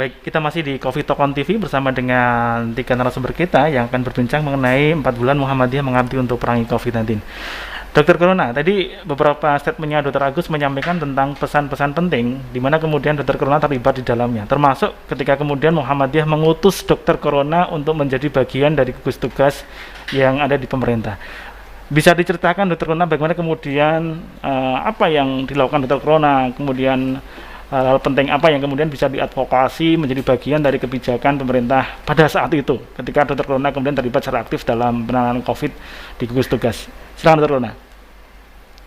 Baik, kita masih di Coffee Talk on TV bersama dengan tiga narasumber kita yang akan berbincang mengenai 4 bulan Muhammadiyah mengabdi untuk perangi COVID-19. Dokter Corona, tadi beberapa statementnya Dokter Agus menyampaikan tentang pesan-pesan penting, di mana kemudian Dokter Corona terlibat di dalamnya, termasuk ketika kemudian Muhammadiyah mengutus Dokter Corona untuk menjadi bagian dari gugus tugas yang ada di pemerintah. Bisa diceritakan Dokter Corona bagaimana kemudian apa yang dilakukan Dokter Corona, kemudian hal penting apa yang kemudian bisa diadvokasi menjadi bagian dari kebijakan pemerintah pada saat itu ketika Dokter Corona kemudian terlibat secara aktif dalam penanganan COVID di gugus tugas. Silakan Dokter Corona.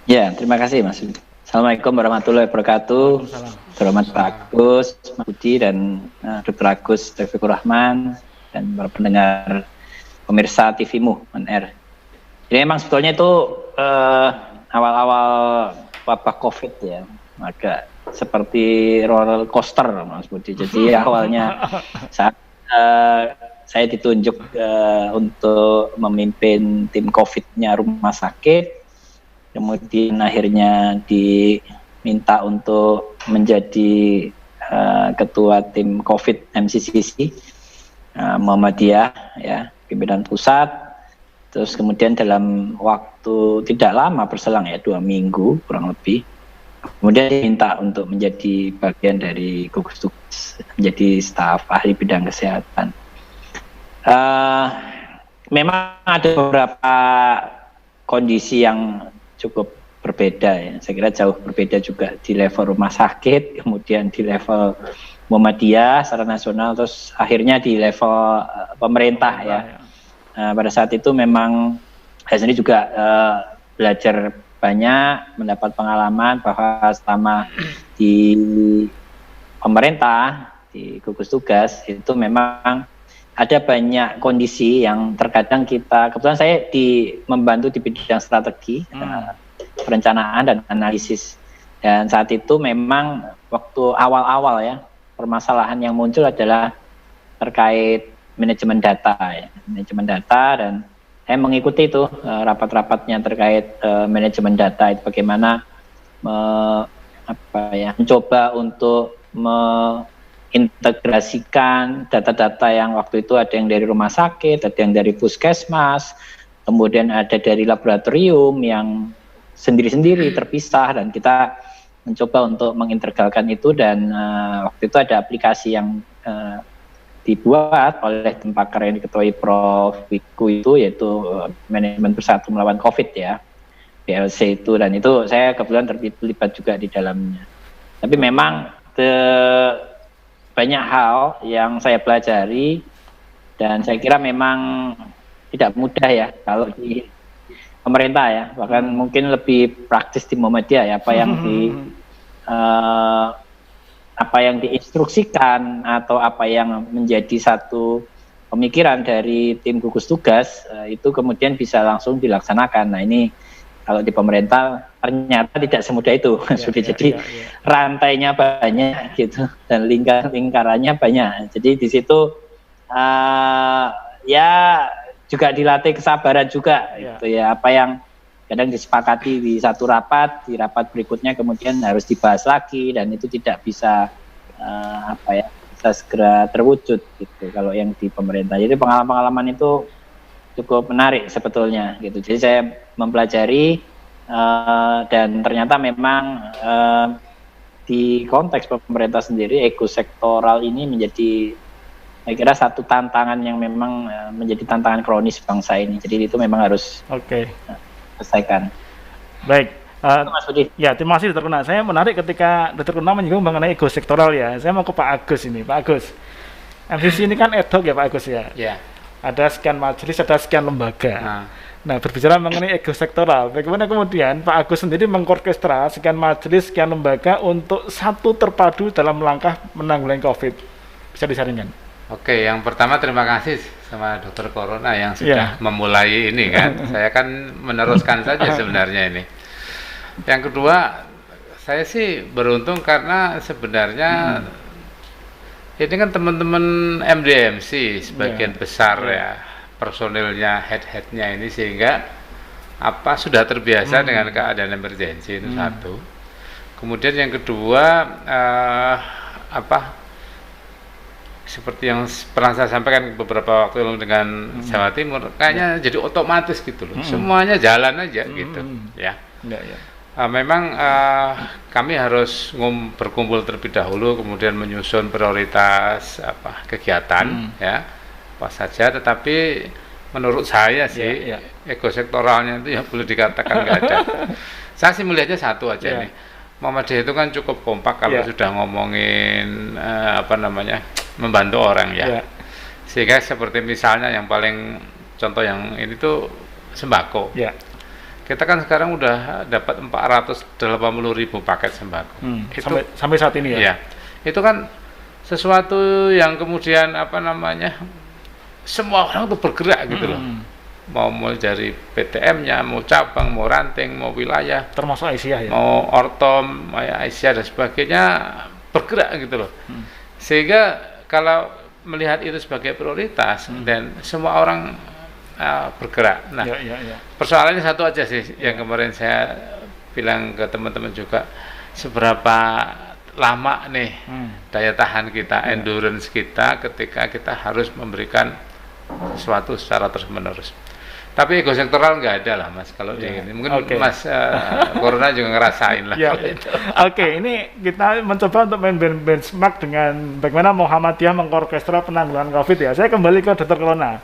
Ya, terima kasih Mas. Assalamualaikum warahmatullahi wabarakatuh. Selamat Pak Agus, Mas Budi dan Dr. Agus Taufikur Rahman dan para pendengar pemirsa TV-mu on air. Jadi memang sebetulnya itu awal-awal wabah COVID ya, agak seperti roller coaster Mas Budi. Jadi awalnya saat saya ditunjuk untuk memimpin tim COVID-nya rumah sakit, kemudian akhirnya diminta untuk menjadi ketua tim COVID MCCC Muhammadiyah ya, pimpinan pusat. Terus kemudian dalam waktu tidak lama berselang ya 2 minggu kurang lebih, kemudian diminta untuk menjadi bagian dari gugus tugas, menjadi staf ahli bidang kesehatan. Memang ada beberapa kondisi yang cukup berbeda ya. Saya kira jauh berbeda juga di level rumah sakit, kemudian di level Muhammadiyah secara nasional, terus akhirnya di level pemerintah ya. Pada saat itu memang saya sendiri juga belajar banyak, mendapat pengalaman bahwa selama di pemerintah, di gugus tugas itu memang ada banyak kondisi yang terkadang kebetulan saya membantu di bidang strategi, perencanaan dan analisis. Dan saat itu memang waktu awal-awal ya, permasalahan yang muncul adalah terkait manajemen data ya, manajemen data, dan saya mengikuti itu rapat-rapatnya terkait manajemen data itu bagaimana mencoba untuk mengintegrasikan data-data yang waktu itu ada yang dari rumah sakit, ada yang dari puskesmas, kemudian ada dari laboratorium yang sendiri-sendiri terpisah, dan kita mencoba untuk mengintegralkan itu. Dan waktu itu ada aplikasi yang dibuat oleh tim pakar yang diketuai Prof. Wiku itu, yaitu Manajemen Bersatu Melawan COVID ya, BLC itu, dan itu saya kebetulan terlibat juga di dalamnya. Tapi memang banyak hal yang saya pelajari, dan saya kira memang tidak mudah ya kalau di pemerintah ya, bahkan mungkin lebih praktis di Muhammadiyah ya, apa yang diinstruksikan atau apa yang menjadi satu pemikiran dari tim gugus tugas itu kemudian bisa langsung dilaksanakan. Nah ini kalau di pemerintah ternyata tidak semudah itu, jadi rantainya banyak gitu dan lingkarannya banyak. Jadi di situ ya juga dilatih kesabaran juga gitu ya, apa yang kadang disepakati di satu rapat, di rapat berikutnya kemudian harus dibahas lagi, dan itu tidak bisa bisa segera terwujud gitu kalau yang di pemerintah. Jadi pengalaman-pengalaman itu cukup menarik sebetulnya gitu. Jadi saya mempelajari dan ternyata memang di konteks pemerintah sendiri ekosektoral ini menjadi, saya kira, satu tantangan yang memang menjadi tantangan kronis bangsa ini. Jadi itu memang harus selesaikan. Baik, ya terima kasih Dr. Kuna. Saya menarik ketika Dr. Kuna menyinggung mengenai ego sektoral ya. Saya mau ke Pak Agus ini. Pak Agus, MCC ini kan ad hoc ya Pak Agus ya. Ada sekian majelis, ada sekian lembaga. Nah, berbicara mengenai ego sektoral, bagaimana kemudian Pak Agus sendiri mengorkestra sekian majelis, sekian lembaga untuk satu terpadu dalam langkah menanggulangi COVID? Bisa disaringkan? Oke, yang pertama terima kasih sama Dokter Corona yang sudah memulai ini kan. Saya kan meneruskan saja sebenarnya ini. Yang kedua, saya sih beruntung karena sebenarnya ini kan teman-teman MDMC sebagian besar ya personilnya, head-headnya ini, sehingga sudah terbiasa dengan keadaan emergensi, itu satu. Kemudian yang kedua seperti yang pernah saya sampaikan beberapa waktu lalu dengan Jawa Timur, kayaknya jadi otomatis gitu loh, semuanya jalan aja gitu, ya. Memang kami harus berkumpul terlebih dahulu, kemudian menyusun prioritas kegiatan, ya, apa saja. Tetapi menurut saya sih ego sektoralnya itu yang boleh dikatakan nggak ada. Saya sih melihatnya satu aja nih. Muhammadiyah itu kan cukup kompak kalau sudah ngomongin membantu orang ya. Sehingga seperti misalnya yang paling contoh yang ini tuh sembako. Kita kan sekarang udah dapat 480.000 paket sembako. Itu, sampai saat ini ya. Itu kan sesuatu yang kemudian semua orang tuh bergerak gitu loh. Mau dari PTM-nya, mau cabang, mau ranting, mau wilayah, termasuk Aisyah ya, mau Ortom, Aisyah dan sebagainya bergerak gitu loh. Sehingga kalau melihat itu sebagai prioritas dan semua orang bergerak. Nah, persoalannya satu aja sih yang kemarin saya bilang ke teman-teman juga, seberapa lama nih daya tahan kita, endurance kita ketika kita harus memberikan sesuatu secara terus-menerus. Tapi ego sektoral nggak ada lah Mas kalau di ini. Mungkin Mas Corona juga ngerasain lah. Ini kita mencoba untuk main benchmark dengan bagaimana Muhammadiyah mengorkestra penanggulangan COVID ya. Saya kembali ke Dr. Corona.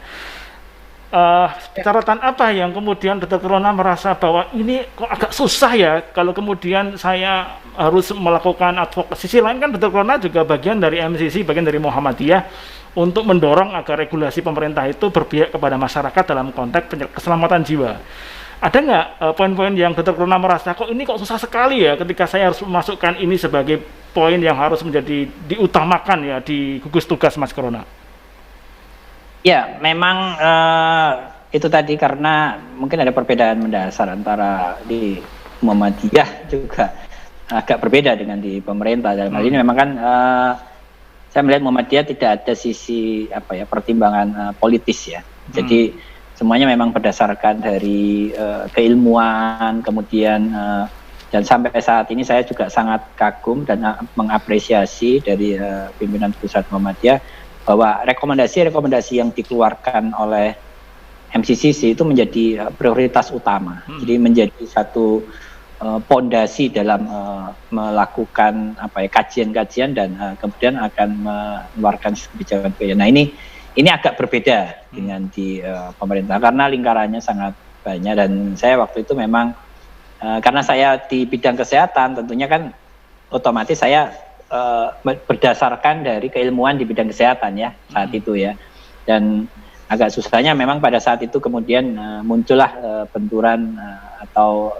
Catatan apa yang kemudian Dr. Corona merasa bahwa ini kok agak susah ya kalau kemudian saya harus melakukan advokasi. Sisi lain kan Dr. Corona juga bagian dari MCC, bagian dari Muhammadiyah untuk mendorong agar regulasi pemerintah itu berpihak kepada masyarakat dalam konteks keselamatan jiwa. Ada nggak poin-poin yang Dr. Corona merasa kok ini kok susah sekali ya ketika saya harus memasukkan ini sebagai poin yang harus menjadi diutamakan ya di gugus tugas Mas Corona? Ya, memang itu tadi karena mungkin ada perbedaan mendasar antara di Muhammadiyah juga agak berbeda dengan di pemerintah. Dalam hal ini memang kan saya melihat Muhammadiyah tidak ada sisi pertimbangan politis ya. Jadi semuanya memang berdasarkan dari keilmuan, kemudian dan sampai saat ini saya juga sangat kagum dan mengapresiasi dari pimpinan pusat Muhammadiyah bahwa rekomendasi-rekomendasi yang dikeluarkan oleh MCCC itu menjadi prioritas utama. Jadi menjadi satu pondasi dalam melakukan kajian-kajian dan kemudian akan mengeluarkan kebijakan-kebijakan. Nah ini agak berbeda dengan di pemerintah karena lingkarannya sangat banyak dan saya waktu itu memang karena saya di bidang kesehatan tentunya kan otomatis saya berdasarkan dari keilmuan di bidang kesehatan ya saat itu ya, dan agak susahnya memang pada saat itu kemudian muncullah benturan atau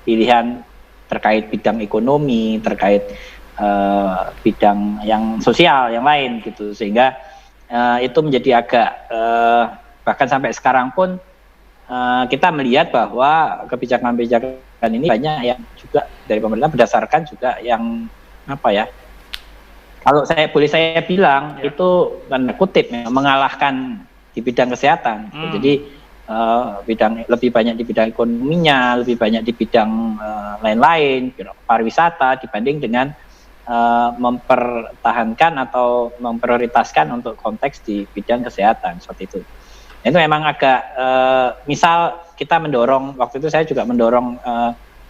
pilihan terkait bidang ekonomi, terkait bidang yang sosial yang lain gitu, sehingga itu menjadi agak bahkan sampai sekarang pun kita melihat bahwa kebijakan-kebijakan ini banyak yang juga dari pemerintah berdasarkan juga yang kalau saya bilang itu tanda kutip mengalahkan di bidang kesehatan. Jadi lebih banyak di bidang ekonominya, lebih banyak di bidang lain-lain, pariwisata dibanding dengan mempertahankan atau memprioritaskan untuk konteks di bidang kesehatan seperti itu. Itu memang agak misal kita mendorong, waktu itu saya juga mendorong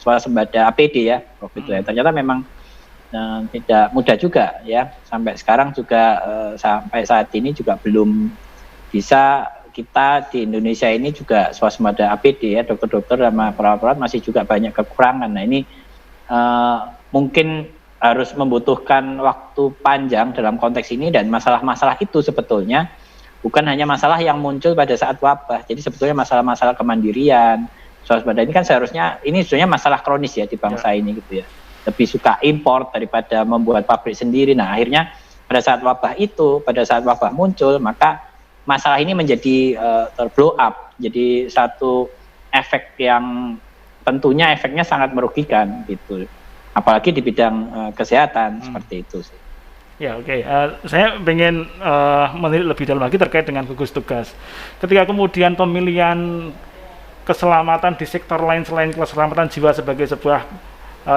swasembada APD ya waktu itu ya. Ternyata memang tidak mudah juga ya, sampai sekarang juga sampai saat ini juga belum bisa kita di Indonesia ini juga swasembada APD ya, dokter-dokter sama perawat-perawat masih juga banyak kekurangan. Nah ini mungkin harus membutuhkan waktu panjang dalam konteks ini, dan masalah-masalah itu sebetulnya bukan hanya masalah yang muncul pada saat wabah. Jadi sebetulnya masalah-masalah kemandirian, swasembada ini kan seharusnya ini sebenarnya masalah kronis ya di bangsa ini gitu ya. Lebih suka impor daripada membuat pabrik sendiri. Nah akhirnya pada saat wabah muncul, maka masalah ini menjadi terblow up, jadi satu efek yang tentunya efeknya sangat merugikan gitu, apalagi di bidang kesehatan seperti itu sih. Ya oke. Saya ingin menilik lebih dalam lagi terkait dengan gugus tugas. Ketika kemudian pemilihan keselamatan di sektor lain selain keselamatan jiwa sebagai sebuah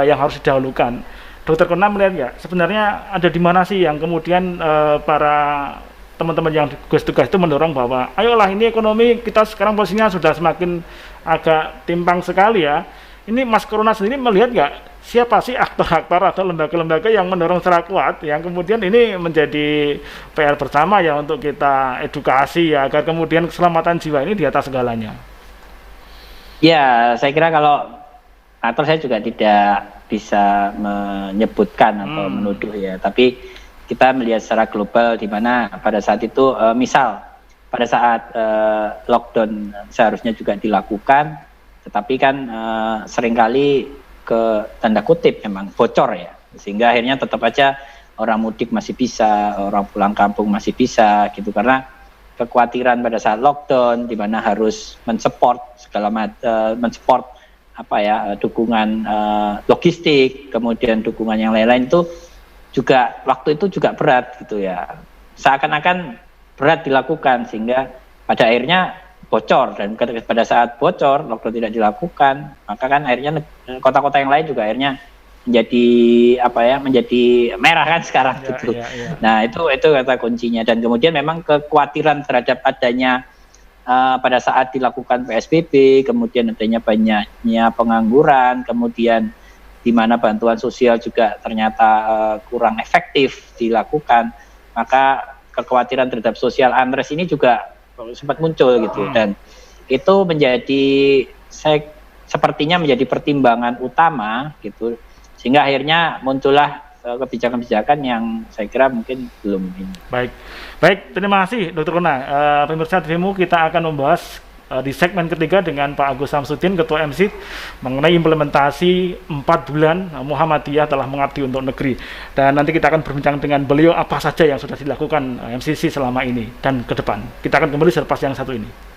yang harus didahulukan, Dokter Kona melihat ya, sebenarnya ada di mana sih yang kemudian para teman-teman yang gugus tugas itu mendorong bahwa ayolah ini ekonomi kita sekarang posisinya sudah semakin agak timpang sekali ya. Ini Mas Corona sendiri melihat nggak siapa sih aktor-aktor atau lembaga-lembaga yang mendorong secara kuat yang kemudian ini menjadi PR bersama ya untuk kita edukasi ya agar kemudian keselamatan jiwa ini di atas segalanya. Ya, saya kira kalau aktor saya juga tidak bisa menyebutkan atau menuduh ya, tapi kita melihat secara global di mana pada saat itu misal pada saat lockdown seharusnya juga dilakukan, tetapi kan seringkali ke tanda kutip memang bocor ya, sehingga akhirnya tetap aja orang mudik masih bisa, orang pulang kampung masih bisa gitu, karena kekhawatiran pada saat lockdown di mana harus mensupport mensupport dukungan logistik, kemudian dukungan yang lain-lain itu juga waktu itu juga berat gitu ya, seakan-akan berat dilakukan sehingga pada akhirnya bocor, dan pada saat bocor lockdown tidak dilakukan maka kan akhirnya kota-kota yang lain juga akhirnya menjadi merah kan sekarang gitu. Nah itu kata kuncinya, dan kemudian memang kekhawatiran terhadap adanya pada saat dilakukan PSBB, kemudian adanya banyaknya pengangguran, kemudian di mana bantuan sosial juga ternyata kurang efektif dilakukan, maka kekhawatiran terhadap social unrest ini juga sempat muncul gitu, dan itu sepertinya menjadi pertimbangan utama gitu, sehingga akhirnya muncullah kebijakan-kebijakan yang saya kira mungkin belum ini. Baik, terima kasih Dr. Kona. Pemirsa TVMU, kita akan membahas di segmen ketiga dengan Pak Agus Samsudin, Ketua MSID, mengenai implementasi 4 bulan Muhammadiyah telah mengabdi untuk negeri. Dan nanti kita akan berbincang dengan beliau apa saja yang sudah dilakukan MCC selama ini dan ke depan. Kita akan kembali selepas yang satu ini.